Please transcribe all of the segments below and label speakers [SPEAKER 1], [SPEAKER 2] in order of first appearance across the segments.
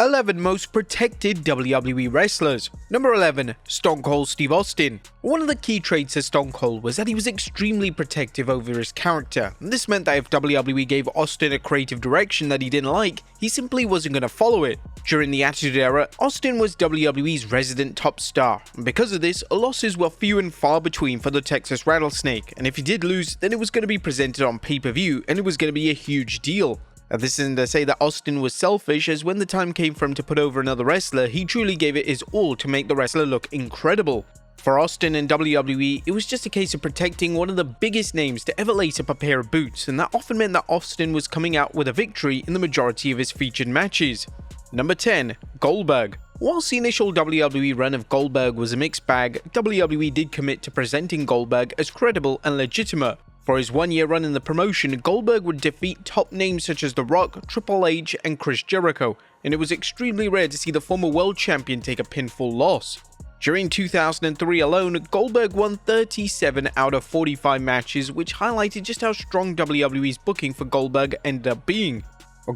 [SPEAKER 1] 11 most protected WWE wrestlers. Number 11, Stone Cold Steve Austin. One of the key traits of Stone Cold was that he was extremely protective over his character. This meant that if WWE gave Austin a creative direction that he didn't like, he simply wasn't going to follow it. During the Attitude Era, Austin was WWE's resident top star, and because of this, losses were few and far between for the Texas Rattlesnake, and if he did lose, then it was going to be presented on pay-per-view, and it was going to be a huge deal. Now, this isn't to say that Austin was selfish, as when the time came for him to put over another wrestler, he truly gave it his all to make the wrestler look incredible. For Austin and WWE, it was just a case of protecting one of the biggest names to ever lace up a pair of boots, and that often meant that Austin was coming out with a victory in the majority of his featured matches. Number 10, Goldberg. Whilst the initial WWE run of Goldberg was a mixed bag, WWE did commit to presenting Goldberg as credible and legitimate. For his one-year run in the promotion, Goldberg would defeat top names such as The Rock, Triple H, and Chris Jericho, and it was extremely rare to see the former world champion take a pinfall loss. During 2003 alone, Goldberg won 37 out of 45 matches, which highlighted just how strong WWE's booking for Goldberg ended up being.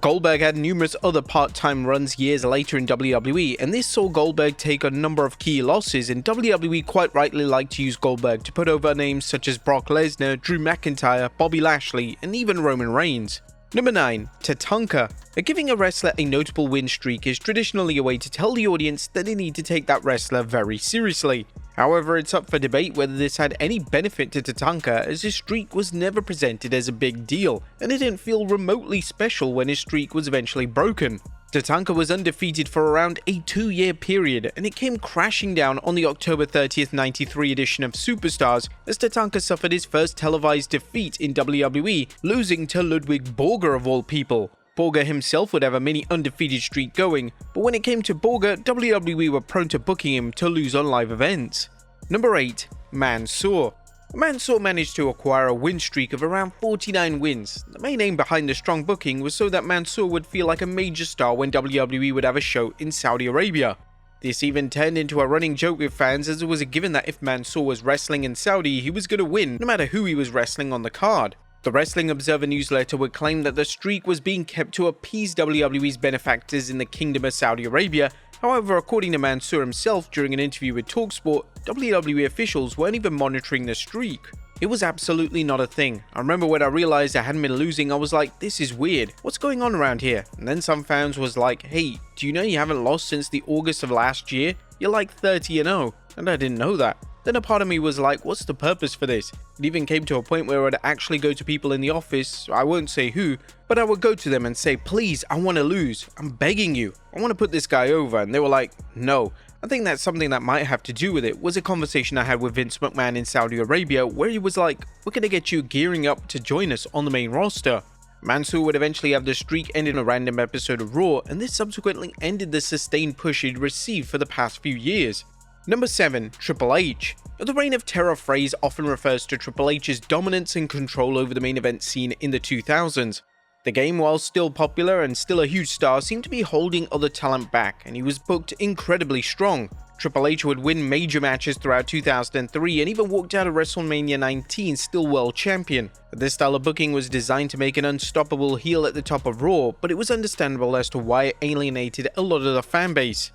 [SPEAKER 1] Goldberg had numerous other part-time runs years later in WWE, and this saw Goldberg take a number of key losses, and WWE quite rightly liked to use Goldberg to put over names such as Brock Lesnar, Drew McIntyre, Bobby Lashley, and even Roman Reigns. Number 9, Tatanka. Giving a wrestler a notable win streak is traditionally a way to tell the audience that they need to take that wrestler very seriously. However, it's up for debate whether this had any benefit to Tatanka, as his streak was never presented as a big deal, and it didn't feel remotely special when his streak was eventually broken. Tatanka was undefeated for around a 2-year period, and it came crashing down on the October 30th 93 edition of Superstars, as Tatanka suffered his first televised defeat in WWE, losing to Ludwig Borger of all people. Borger himself would have a mini undefeated streak going, but when it came to Borger, WWE were prone to booking him to lose on live events. Number 8, Mansa. Mansa managed to acquire a win streak of around 49 wins. The main aim behind the strong booking was so that Mansa would feel like a major star when WWE would have a show in Saudi Arabia. This even turned into a running joke with fans, as it was a given that if Mansa was wrestling in Saudi, he was going to win, no matter who he was wrestling on the card. The Wrestling Observer newsletter would claim that the streak was being kept to appease WWE's benefactors in the Kingdom of Saudi Arabia. However, according to Mansa himself during an interview with TalkSport, WWE officials weren't even monitoring the streak. It was absolutely not a thing. I remember when I realized I hadn't been losing, I was like, this is weird, what's going on around here? And then some fans was like, hey, do you know you haven't lost since the August of last year? You're like 30-0, and I didn't know that. Then a part of me was like, what's the purpose for this? It even came to a point where I would actually go to people in the office, I won't say who, but I would go to them and say, please, I want to lose. I'm begging you. I want to put this guy over. And they were like, no. I think that's something that might have to do with it was a conversation I had with Vince McMahon in Saudi Arabia, where he was like, we're going to get you gearing up to join us on the main roster. Mansa would eventually have the streak end in a random episode of Raw, and this subsequently ended the sustained push he'd received for the past few years. Number 7, Triple H. The Reign of Terror phrase often refers to Triple H's dominance and control over the main event scene in the 2000s. The game, while still popular and still a huge star, seemed to be holding other talent back, and he was booked incredibly strong. Triple H would win major matches throughout 2003 and even walked out of WrestleMania 19 still world champion. This style of booking was designed to make an unstoppable heel at the top of Raw, but it was understandable as to why it alienated a lot of the fanbase.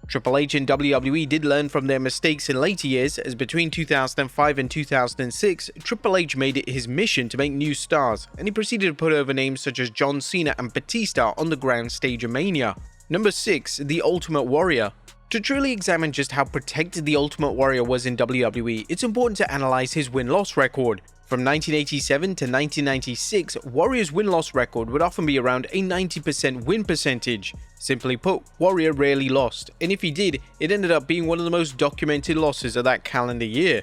[SPEAKER 1] Triple H and WWE did learn from their mistakes in later years, as between 2005 and 2006, Triple H made it his mission to make new stars, and he proceeded to put over names such as John Cena and Batista on the grand stage of Mania. Number 6, The Ultimate Warrior. To truly examine just how protected the Ultimate Warrior was in WWE, it's important to analyze his win-loss record. From 1987 to 1996, Warrior's win-loss record would often be around a 90% win percentage. Simply put, Warrior rarely lost, and if he did, it ended up being one of the most documented losses of that calendar year.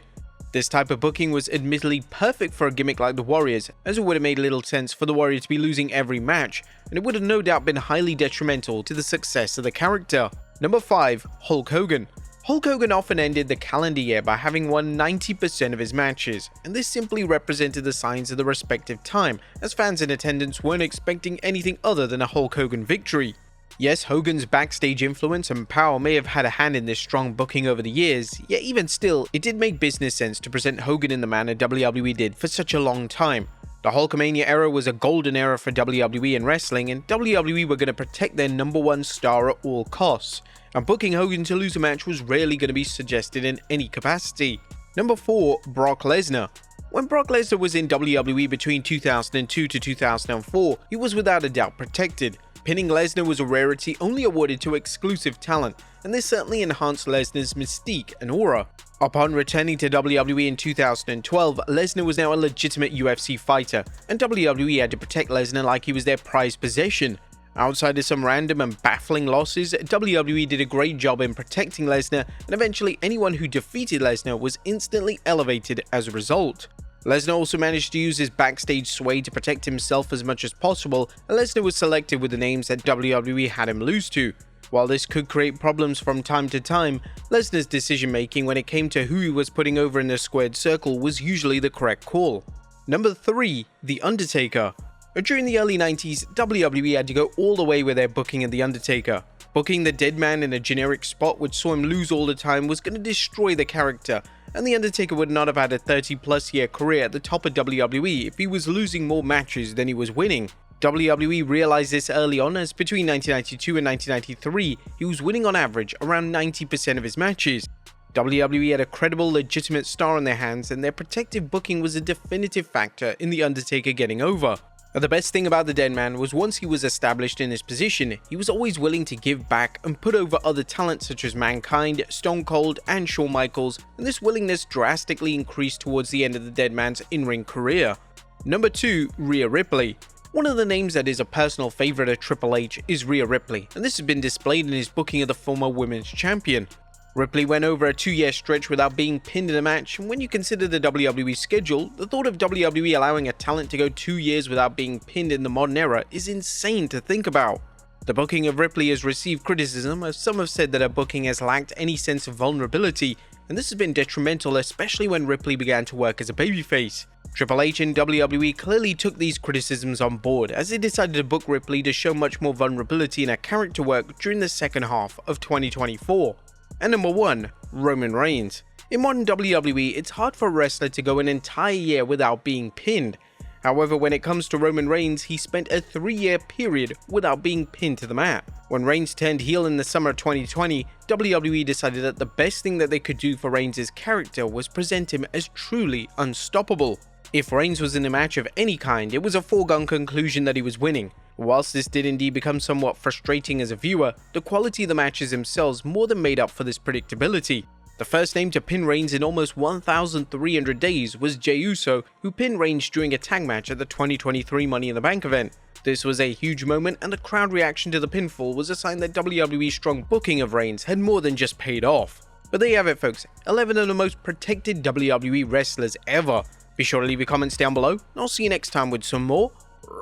[SPEAKER 1] This type of booking was admittedly perfect for a gimmick like the Warriors, as it would have made little sense for the Warrior to be losing every match, and it would have no doubt been highly detrimental to the success of the character. Number 5, Hulk Hogan. Hulk Hogan often ended the calendar year by having won 90% of his matches, and this simply represented the signs of the respective time, as fans in attendance weren't expecting anything other than a Hulk Hogan victory. Yes, Hogan's backstage influence and power may have had a hand in this strong booking over the years, yet even still, it did make business sense to present Hogan in the manner WWE did for such a long time. The Hulkamania era was a golden era for WWE and wrestling, and WWE were going to protect their number one star at all costs, and booking Hogan to lose a match was rarely going to be suggested in any capacity. Number 4, Brock Lesnar. When Brock Lesnar was in WWE between 2002 to 2004, he was without a doubt protected. Pinning Lesnar was a rarity only awarded to exclusive talent, and this certainly enhanced Lesnar's mystique and aura. Upon returning to WWE in 2012, Lesnar was now a legitimate UFC fighter, and WWE had to protect Lesnar like he was their prized possession. Outside of some random and baffling losses, WWE did a great job in protecting Lesnar, and eventually anyone who defeated Lesnar was instantly elevated as a result. Lesnar also managed to use his backstage sway to protect himself as much as possible, and Lesnar was selective with the names that WWE had him lose to. While this could create problems from time to time, Lesnar's decision making when it came to who he was putting over in the squared circle was usually the correct call. Number 3, The Undertaker. During the early 90s, WWE had to go all the way with their booking of The Undertaker. Booking the dead man in a generic spot which saw him lose all the time was going to destroy the character, and The Undertaker would not have had a 30+ year career at the top of WWE if he was losing more matches than he was winning. WWE realized this early on, as between 1992 and 1993, he was winning on average around 90% of his matches. WWE had a credible, legitimate star on their hands, and their protective booking was a definitive factor in The Undertaker getting over. The best thing about the dead man was once he was established in his position, he was always willing to give back and put over other talents such as Mankind, Stone Cold, and Shawn Michaels, and this willingness drastically increased towards the end of the dead man's in-ring career. Number 2, Rhea Ripley. One of the names that is a personal favorite of Triple H is Rhea Ripley, and this has been displayed in his booking of the former women's champion. Ripley went over a 2-year stretch without being pinned in a match, and when you consider the WWE schedule, the thought of WWE allowing a talent to go 2 years without being pinned in the modern era is insane to think about. The booking of Ripley has received criticism, as some have said that her booking has lacked any sense of vulnerability, and this has been detrimental, especially when Ripley began to work as a babyface. Triple H and WWE clearly took these criticisms on board, as they decided to book Ripley to show much more vulnerability in her character work during the second half of 2024. And number 1, Roman Reigns. In modern WWE, it's hard for a wrestler to go an entire year without being pinned. However, when it comes to Roman Reigns, he spent a 3-year period without being pinned to the mat. When Reigns turned heel in the summer of 2020, WWE decided that the best thing that they could do for Reigns' character was present him as truly unstoppable. If Reigns was in a match of any kind, it was a foregone conclusion that he was winning. Whilst this did indeed become somewhat frustrating as a viewer, the quality of the matches themselves more than made up for this predictability. The first name to pin Reigns in almost 1,300 days was Jey Uso, who pinned Reigns during a tag match at the 2023 Money in the Bank event. This was a huge moment, and the crowd reaction to the pinfall was a sign that WWE's strong booking of Reigns had more than just paid off. But there you have it, folks, 11 of the most protected WWE wrestlers ever. Be sure to leave your comments down below, and I'll see you next time with some more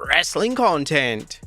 [SPEAKER 1] wrestling content.